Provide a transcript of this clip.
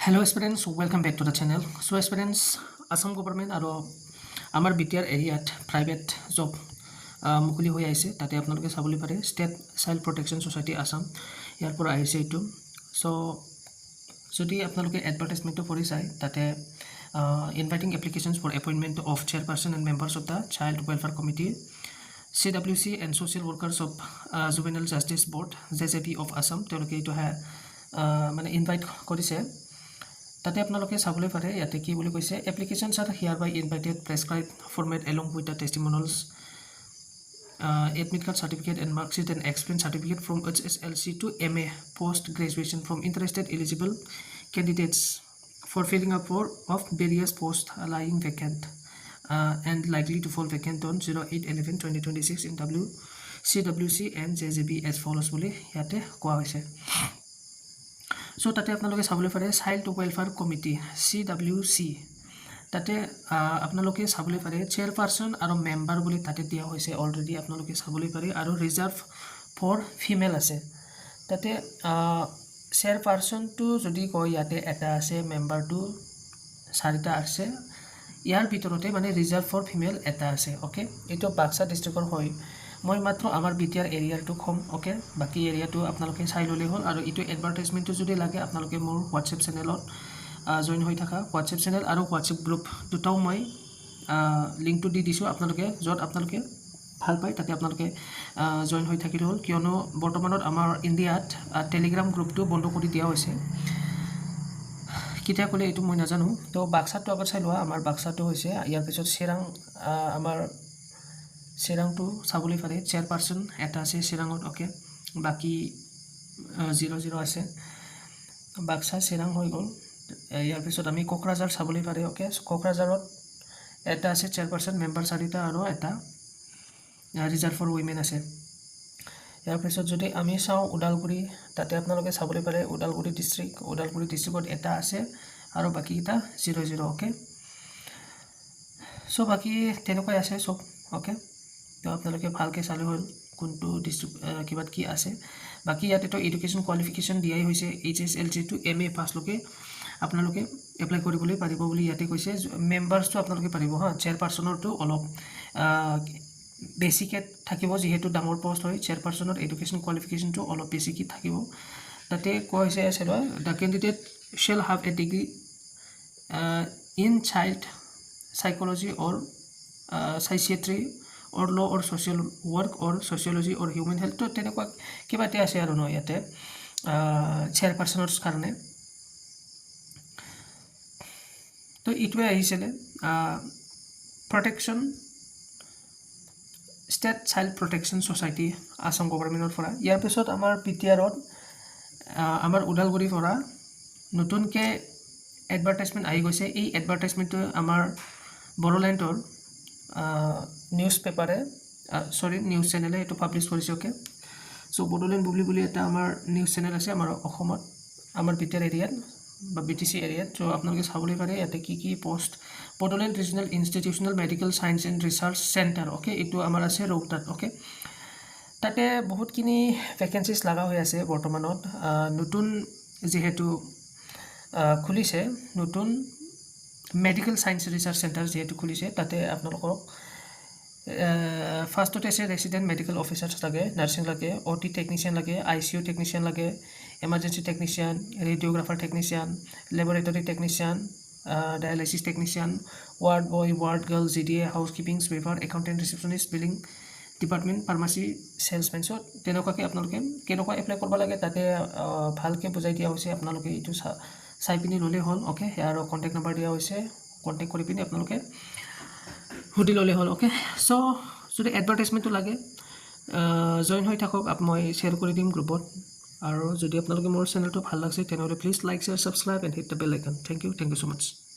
Hello students, welcome back to the channel. So students, Assam government আৰু আমাৰ BTR এৰিয়াত private job মুকলি হৈ আছে তাতে আপোনালোকে চাবলৈ পাৰে state child protection society Assam ইয়াৰ পৰা আহিছে এইটো সো যদি আপোনালোকে এডভাৰটাইজমেন্টটো পঢ়ি চাই তাতে inviting applications for appointment of chairperson and members of the child welfare committee CWC and social workers of juvenile justice board JJB of Assam তেওঁলোকে এইটো মানে ইনভাইট কৰিছে তাতে আপোনালোকে চাবলৈ পাৰে ইয়াতে কি বুলি কৈছে applications are hereby invited prescribed format along with the testimonials admit card certificate and mark sheet and experience certificate from HSLC to MA post graduation from interested eligible candidates for filling up of various posts lying vacant and likely to fall vacant on 08/11/2026 in CWC and JJB as follows বুলি ইয়াতে কোৱা হৈছে So তাতে আপোনালোকে চাবলৈ পাৰে child welfare committee CWC তাতে আপোনালোকে চাবলৈ পাৰে চেয়াৰপাৰসন আৰু মেম্বাৰ বুলি তাতে দিয়া হৈছে অলৰেডি আপোনালোকে চাবলৈ পাৰে আৰু ৰিজাৰ্ভ ফৰ ফিমেল আছে তাতে চেয়াৰপাৰসনটো যদি কয় ইয়াতে এটা আছে মেম্বাৰটো চাৰিটা আছে ইয়াৰ ভিতৰতে মানে ৰিজাৰ্ভ ফৰ ফিমেল এটা আছে ওকে এটো বাক্সা ডিস্ট্ৰিক্টৰ হয় মই মাত্ৰ আমাৰ বিটিআৰ এৰিয়াটো কম ওকে বাকি এৰিয়াটো আপোনালোকে চাই ললে হ'ল আৰু ইটো এডভাৰটাইজমেন্টটো যদি লাগে আপোনালোকে মোৰ WhatsApp চেনেলত জয়েন হৈ থাকা WhatsApp চেনেল আৰু WhatsApp গ্ৰুপ দুটাও মই লিংকটো দি দিছো আপোনালোকে যত আপোনালোকে ভাল পায় তাতে আপোনালোকে জয়েন হৈ থাকিলে হ'ল কিয়নো বৰ্তমানত আমাৰ ইণ্ডিয়াত টেলিগ্ৰাম গ্ৰুপটো বন্ধ কৰি দিয়া হৈছে কিটা কলে এটো মই নাজানো তো বাক্সাটো আগত চাই লোৱা আমাৰ বাক্সাটো হৈছে ইয়াৰ পিছত চিৰাং আমাৰ চিৰাংটো চাবলৈ পাৰে চেয়াৰপাৰসন এটা আছে চিৰাংত ওকে বাকি 00 আছে বাক্সা চিৰাং হৈ গল ইয়াৰ পিছত আমি কোকৰাঝাৰ চাবলৈ পাৰে ওকে কোকৰাঝাৰত এটা আছে চেয়াৰপাৰসন মেম্বাৰ চাৰিটা আৰু এটা ৰিজাৰ্ভ ফৰ উইমেন আছে ইয়াৰ পিছত যদি আমি চাও উদালগুৰি তাতে আপোনালোকে চাবলৈ পাৰে উদালগুৰি ডিস্ট্ৰিক্টত এটা আছে আৰু বাকি এটা 00 ওকে সো বাকি তেনেকৈ আছে সব ওকে তো আপোনালোকে ভালকে চালে হ'ল কোনটো ডিস্ট্ৰিক্ট কিবাত কি আছে বাকি ইয়াতে তো এডুকেশন কোৱালিফিকেশন দিয়াই হৈছে HSLC টু MA পাস লকে আপোনালোকে এপ্লাই কৰিবলৈ পাৰিব বুলি ইয়াতে কৈছে মেম্বাৰছটো আপোনালোকে পাৰিব হা চেয়াৰপাৰসনৰটো অলপ বেসিকেট থাকিব যেহেতু ডাঙৰ পোষ্ট হয় চেয়াৰপাৰসনৰ এডুকেশন কোৱালিফিকেশনটো অলপ বেসিকি থাকিব তাতে কৈছে আছে the candidate shall have a degree in child psychology or psychiatry or law or social work or sociology or human health to তেনেকুৱা কিবাতে আছে আৰু ন ইয়াতে চেয়াৰপাৰসনৰ কাৰণে তো ইটোৱে আহিছিলে protection State Child Protection Society Assam government পৰা ইয়াৰ পিছত আমাৰ পিটিআৰত আমাৰ উদালগুৰি পৰা নতুনকে এডভাৰটাইজমেন্ট আহি গৈছে এই এডভাৰটাইজমেন্টটো আমাৰ বড়োলেণ্ডৰ নিউজ পেপাৰে নিউজ চেনেলে এটো পাবলিশ কৰিছে ওকে সো বড়োলেণ্ড বুলি এটা আমাৰ নিউজ চেনেল আছে আমাৰ অসমত আমাৰ বিটিআৰ এৰিয়াত বা BTC এৰিয়াত সো আপোনালোকে চাবলৈ পাৰে ইয়াতে কি post Bodoland regional institutional medical science and research centre okay এটো আমাৰ আছে ৰৌতাত ওকে তাতে বহুত কিনি ভ্যাকেন্সিজ লাগা হৈ আছে বৰ্তমানত নতুন যেহেতু খুলিছে নতুন মেডিকেল সায়েন্স ৰিসাৰ্চ চেণ্টাৰ যেহেতু খুলিছে তাতে আপোনালোকক ফাৰ্ষ্টতে আছে ৰেসিডেন্ট মেডিকেল অফিচাৰছ লাগে নাৰ্ছিং লাগে OT টেকনিশিয়ান লাগে ICU টেকনিশিয়ান লাগে emergency technician radiographer technician laboratory technician dialysis technician ward boy ward girl GDA housekeeping sweeper accountant receptionist billing department pharmacy salesman so তেনেকুৱাকে আপোনালোকে কেনেকুৱা এপ্লাই কৰিব লাগে তাতে ভালকে বুজাই দিয়া হৈছে আপোনালোকে ইটো চাই পিনি ললে হ'ল ওকে আৰু কন্টাক্ট নম্বৰ দিয়া হৈছে কন্টাক্ট কৰি পিনি আপোনালোকে হুদি ললে হ'ল ওকে সো যদি এডভাৰটাইজমেন্টটো লাগে জয়েন হৈ থাকক মই শেয়াৰ কৰি দিম গ্ৰুপত আৰু যদি আপোনালোকে মোৰ চেনেলটো ভাল লাগিছে তেনেহলে please like share subscribe and hit the bell icon thank you so mass